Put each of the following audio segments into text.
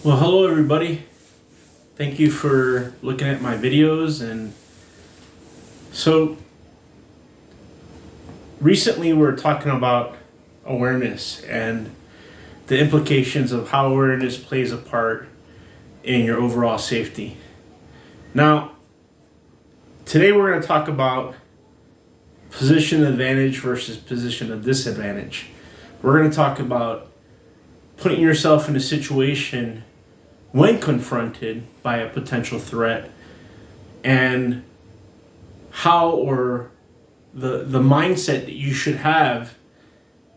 Well, hello everybody. Thank you for looking at my videos. And so recently we're talking about awareness and the implications of how awareness plays a part in your overall safety. Now, today we're going to talk about position advantage versus position of disadvantage. We're going to talk about putting yourself in a situation when confronted by a potential threat, and how, or the mindset that you should have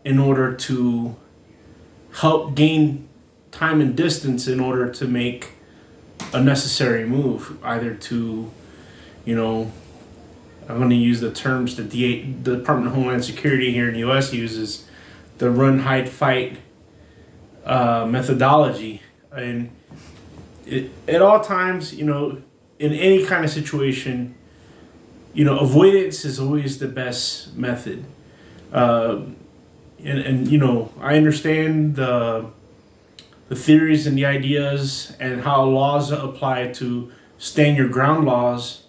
in order to help gain time and distance in order to make a necessary move, either to, I'm going to use the terms that the Department of Homeland Security here in the U.S. uses, the run, hide, fight methodology. And at all times, in any kind of situation, avoidance is always the best method. And I understand the theories and the ideas and how laws apply to stand your ground laws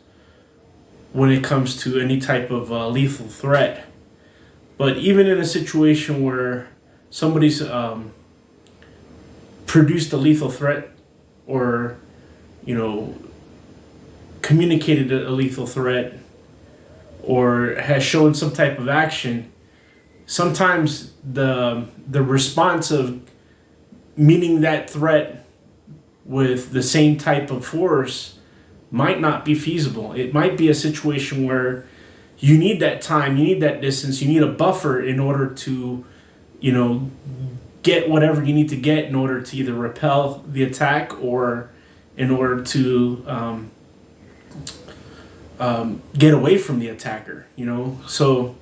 when it comes to any type of lethal threat. But even in a situation where somebody's produced a lethal threat, or communicated a lethal threat, or has shown some type of action, sometimes the response of meeting that threat with the same type of force might not be feasible. It might be a situation where you need that time, you need that distance, you need a buffer in order to get whatever you need to get in order to either repel the attack or in order to get away from the attacker. So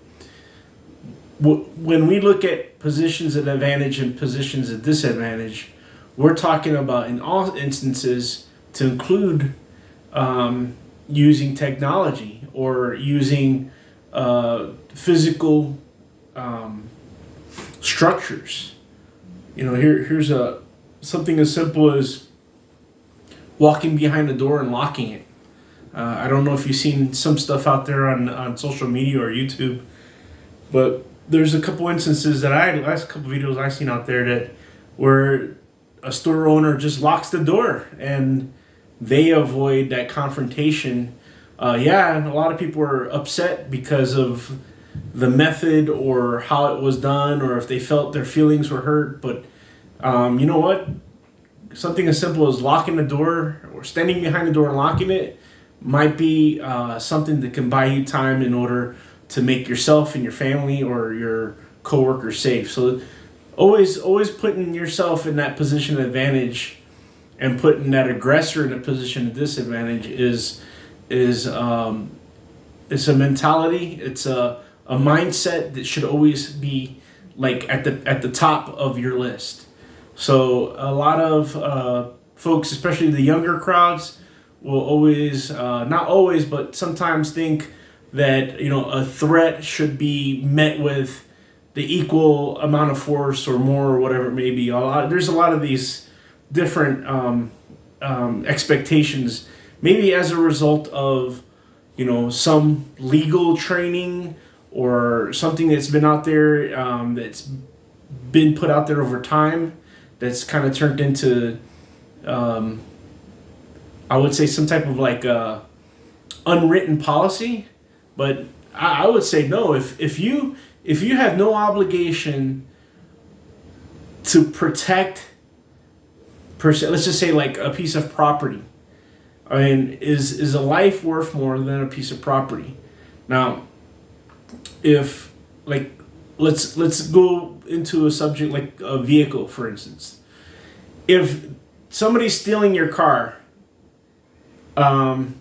when we look at positions of advantage and positions of disadvantage, we're talking about, in all instances, to include using technology or using physical structures. Here's something as simple as walking behind the door and locking it. I don't know if you've seen some stuff out there on social media or YouTube, but there's a couple instances last couple videos I've seen out there where a store owner just locks the door and they avoid that confrontation. And a lot of people are upset because of the method or how it was done, or if they felt their feelings were hurt. But you know what? Something as simple as locking the door or standing behind the door and locking it might be something that can buy you time in order to make yourself and your family or your coworkers safe. So always putting yourself in that position of advantage and putting that aggressor in a position of disadvantage is a mentality. It's a mindset that should always be like at the top of your list. So a lot of folks, especially the younger crowds, will always, not always, but sometimes think that a threat should be met with the equal amount of force or more, or whatever it may be. There's a lot of these different expectations, maybe as a result of some legal training or something that's been out there, that's been put out there over time, that's kind of turned into, I would say, some type of like unwritten policy. But I would say no. If you have no obligation to protect, let's just say like a piece of property. I mean, is a life worth more than a piece of property? Now, if like let's go into a subject like a vehicle, for instance. If somebody's stealing your car, and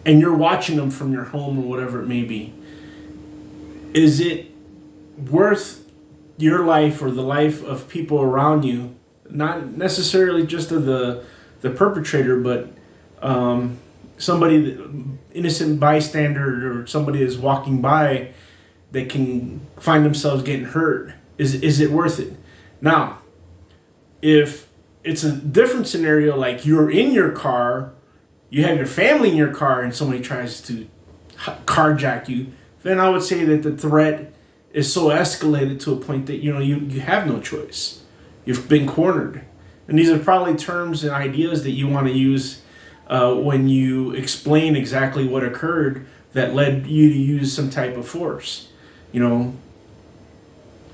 you're watching them from your home or whatever it may be, is it worth your life or the life of people around you, not necessarily just of the perpetrator, but somebody, innocent bystander, or somebody is walking by that can find themselves getting hurt? Is it worth it? Now, if it's a different scenario. Like you're in your car, you have your family in your car, and somebody tries to carjack you. Then I would say that the threat is so escalated to a point that you have no choice. You've been cornered, and these are probably terms and ideas that you want to use when you explain exactly what occurred that led you to use some type of force.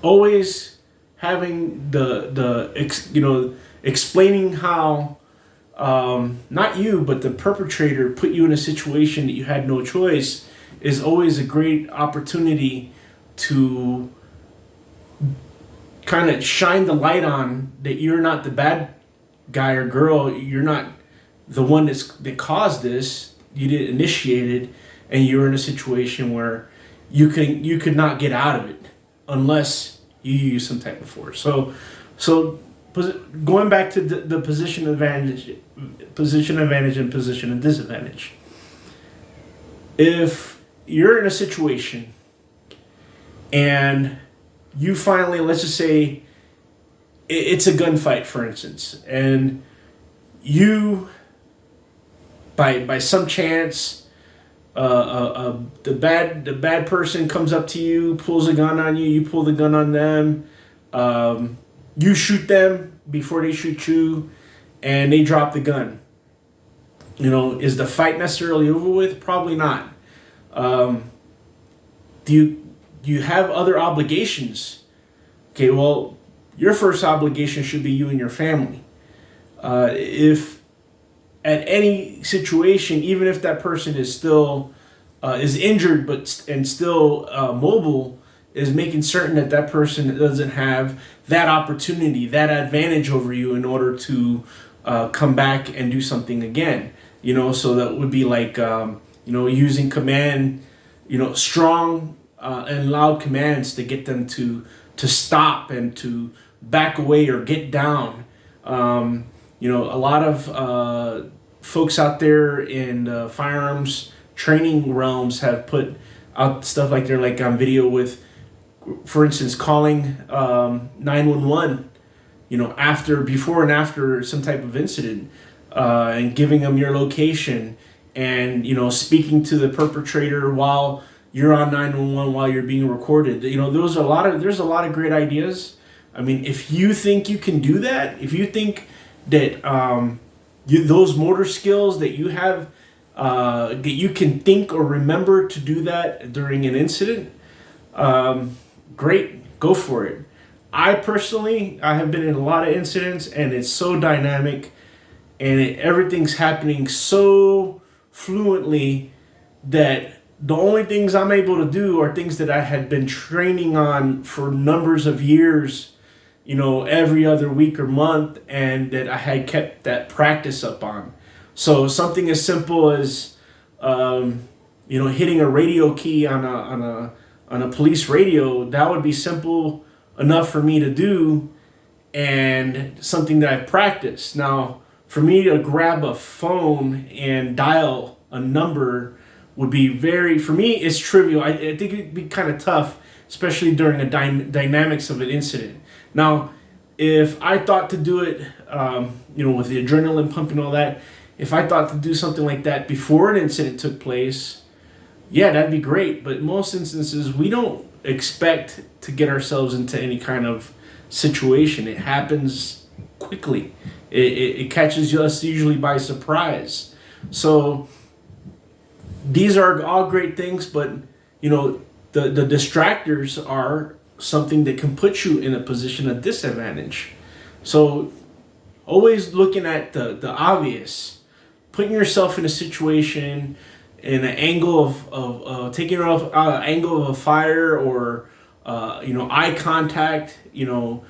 Always having explaining how not you but the perpetrator put you in a situation that you had no choice is always a great opportunity to kind of shine the light on that you're not the bad guy or girl. You're not the one that caused this. You didn't initiate it, and you're in a situation where you could not get out of it unless you use some type of force. So going back to the position advantage and position of disadvantage. If you're in a situation and you finally, let's just say it's a gunfight, for instance, and you, by some chance, the bad person comes up to you, pulls a gun on you, you pull the gun on them, you shoot them before they shoot you, and they drop the gun. Is the fight necessarily over with? Probably not. Do you have other obligations? Okay, well, your first obligation should be you and your family. If at any situation, even if that person is still is injured and still mobile, is making certain that person doesn't have that opportunity, that advantage over you in order to come back and do something again. So that would be like using command, strong and loud commands to get them to stop and to back away or get down. A lot of folks out there in the firearms training realms have put out stuff like they're like on video with, for instance, calling 911, before and after some type of incident, and giving them your location, and speaking to the perpetrator while you're on 911 while you're being recorded. There's a lot of great ideas. I mean, if you think you can do that, if you think that those motor skills that you have, that you can think or remember to do that during an incident, great, go for it. I have been in a lot of incidents, and it's so dynamic, and everything's happening so fluently that the only things I'm able to do are things that I had been training on for numbers of years, every other week or month, and that I had kept that practice up on. So something as simple as, hitting a radio key on a police radio, that would be simple enough for me to do, and something that I've practiced. Now, for me to grab a phone and dial a number would be for me, it's trivial. I think it'd be kind of tough, especially during the dynamics of an incident. Now, if I thought to do it, with the adrenaline pumping and all that, if I thought to do something like that before an incident took place, yeah, that'd be great. But most instances, we don't expect to get ourselves into any kind of situation. It happens quickly. It catches us usually by surprise. So these are all great things, but the distractors are something that can put you in a position of disadvantage. So always looking at the obvious, putting yourself in a situation in an angle of taking off angle of a fire, or eye contact, telling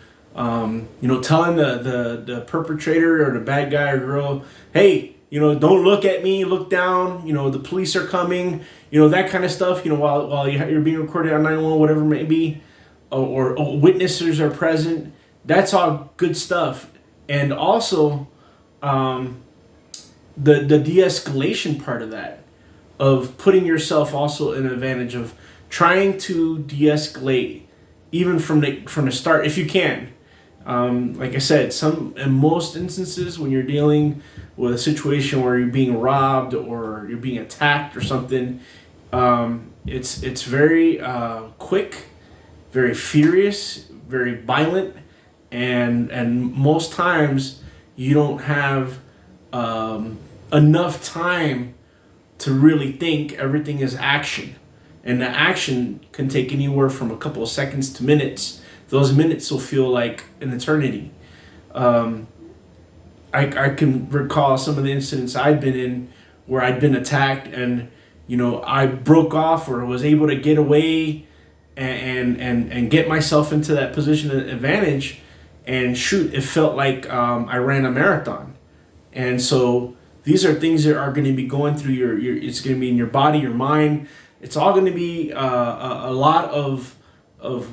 the perpetrator or the bad guy or girl, hey, don't look at me, look down, the police are coming, that kind of stuff, while you're being recorded on 911, whatever it may be, or witnesses are present. That's all good stuff. And also, the de-escalation part of that, of putting yourself also in an advantage of trying to de-escalate even from the start, if you can. Like I said, in most instances when you're dealing with a situation where you're being robbed or you're being attacked or something, it's very quick, very furious, very violent, and most times you don't have enough time to really think. Everything is action, and the action can take anywhere from a couple of seconds to minutes. Those minutes will feel like an eternity. I can recall some of the incidents I've been in where I'd been attacked, and I broke off or was able to get away and get myself into that position of advantage, and shoot, it felt like I ran a marathon. And so these are things that are going to be going through your it's going to be in your body, your mind. It's all going to be a lot of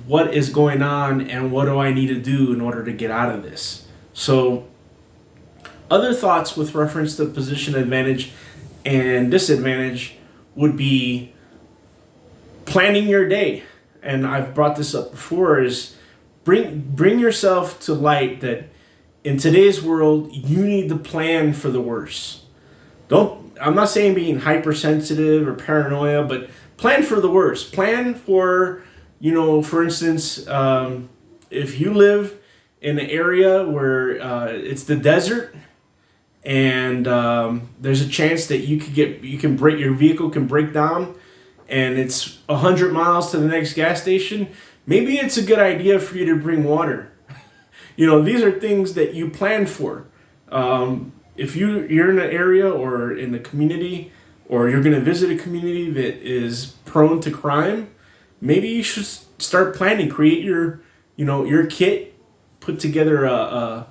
what is going on and what do I need to do in order to get out of this. So other thoughts with reference to position advantage and disadvantage would be planning your day. And I've brought this up before, is bring yourself to light that in today's world you need to plan for the worst. I'm not saying being hypersensitive or paranoia, but plan for the worst. Plan for, for instance, if you live in an area where it's the desert, and there's a chance that your vehicle can break down, and it's 100 miles to the next gas station. Maybe it's a good idea for you to bring water. These are things that you plan for. If you're in an area or in a community, or you're going to visit a community that is prone to crime, maybe you should start planning. Create your kit, put together a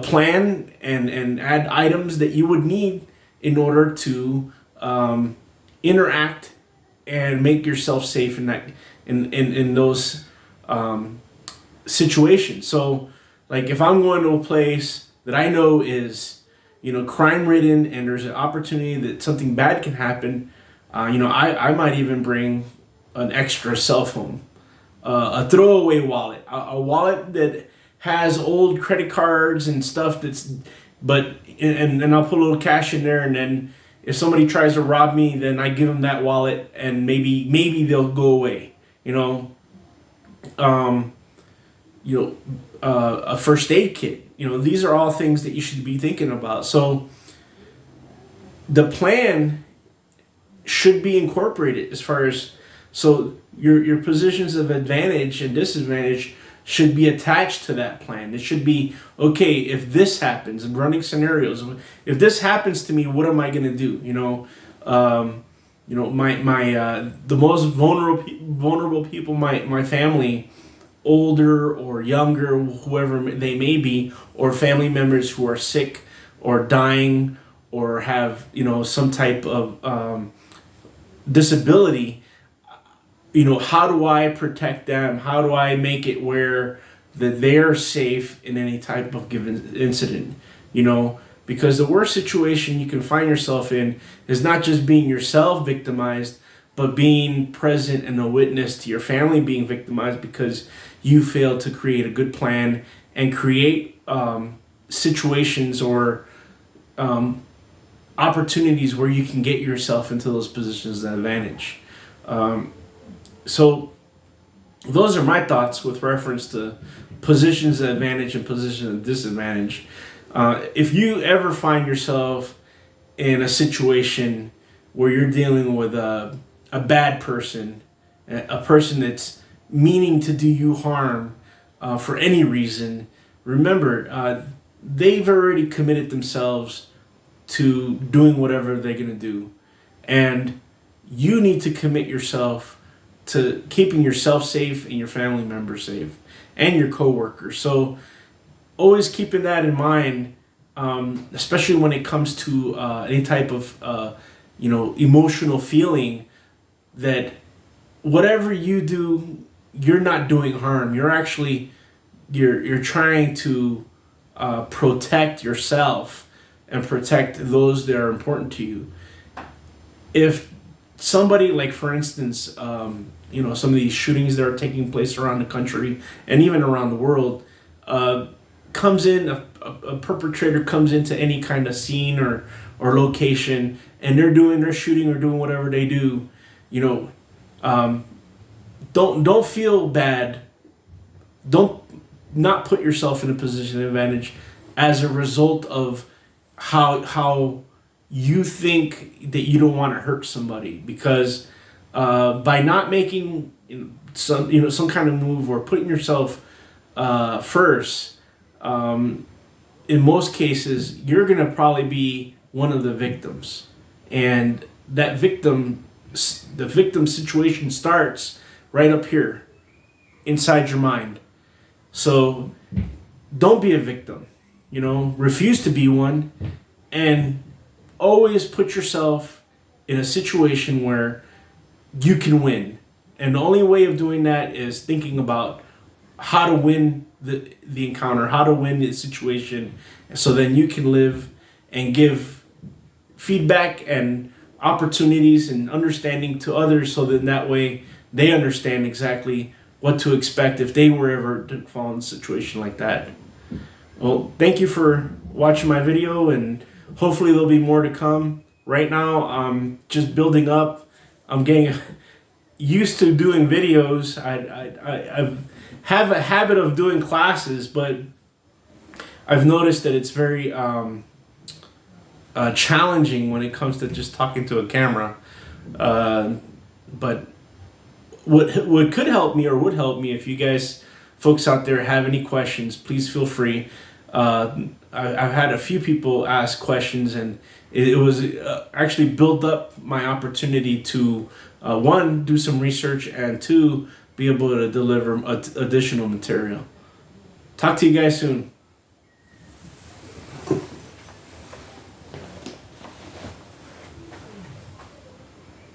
plan, and add items that you would need in order to interact and make yourself safe in those situations. So, like, if I'm going to a place that I know is crime ridden, and there's an opportunity that something bad can happen, I might even bring an extra cell phone, a throwaway wallet, a wallet that has old credit cards and stuff and I'll put a little cash in there, and then if somebody tries to rob me, then I give them that wallet, and maybe they'll go away. A first aid kit. These are all things that you should be thinking about. So the plan should be incorporated as far as, so your positions of advantage and disadvantage should be attached to that plan. It should be, okay, if this happens, in running scenarios, if this happens to me, what am I going to do? The most vulnerable people, my family, older or younger, whoever they may be, or family members who are sick or dying or have some type of disability. How do I protect them? How do I make it where that they're safe in any type of given incident? Because the worst situation you can find yourself in is not just being yourself victimized, but being present and a witness to your family being victimized because you failed to create a good plan and create situations or opportunities where you can get yourself into those positions of advantage. So those are my thoughts with reference to positions of advantage and positions of disadvantage. If you ever find yourself in a situation where you're dealing with a bad person, a person that's meaning to do you harm for any reason, remember, they've already committed themselves to doing whatever they're going to do. And you need to commit yourself to keeping yourself safe and your family members safe and your coworkers. So always keeping that in mind, especially when it comes to any type of emotional feeling, that whatever you do, you're not doing harm. You're actually you're trying to protect yourself and protect those that are important to you. If somebody, like for instance, some of these shootings that are taking place around the country and even around the world, comes in, a perpetrator comes into any kind of scene or location, and they're shooting or doing whatever they do, you know, don't feel bad. Don't not put yourself in a position of advantage as a result of how you think that you don't want to hurt somebody, because by not making some kind of move or putting yourself first, in most cases you're gonna probably be one of the victims, and the victim situation starts right up here inside your mind. So don't be a victim, refuse to be one, and always put yourself in a situation where you can win. And the only way of doing that is thinking about how to win the encounter, how to win the situation, so then you can live and give feedback and opportunities and understanding to others, so that way they understand exactly what to expect if they were ever to fall in a situation like that. Well, thank you for watching my video, and hopefully there'll be more to come. Right now, I'm just building up. I'm getting used to doing videos. I have a habit of doing classes, but I've noticed that it's very challenging when it comes to just talking to a camera. But what could help me, or would help me, if you guys, folks out there, have any questions, please feel free. I've had a few people ask questions, and it was actually built up my opportunity to one, do some research, and two, be able to deliver additional material. Talk to you guys soon.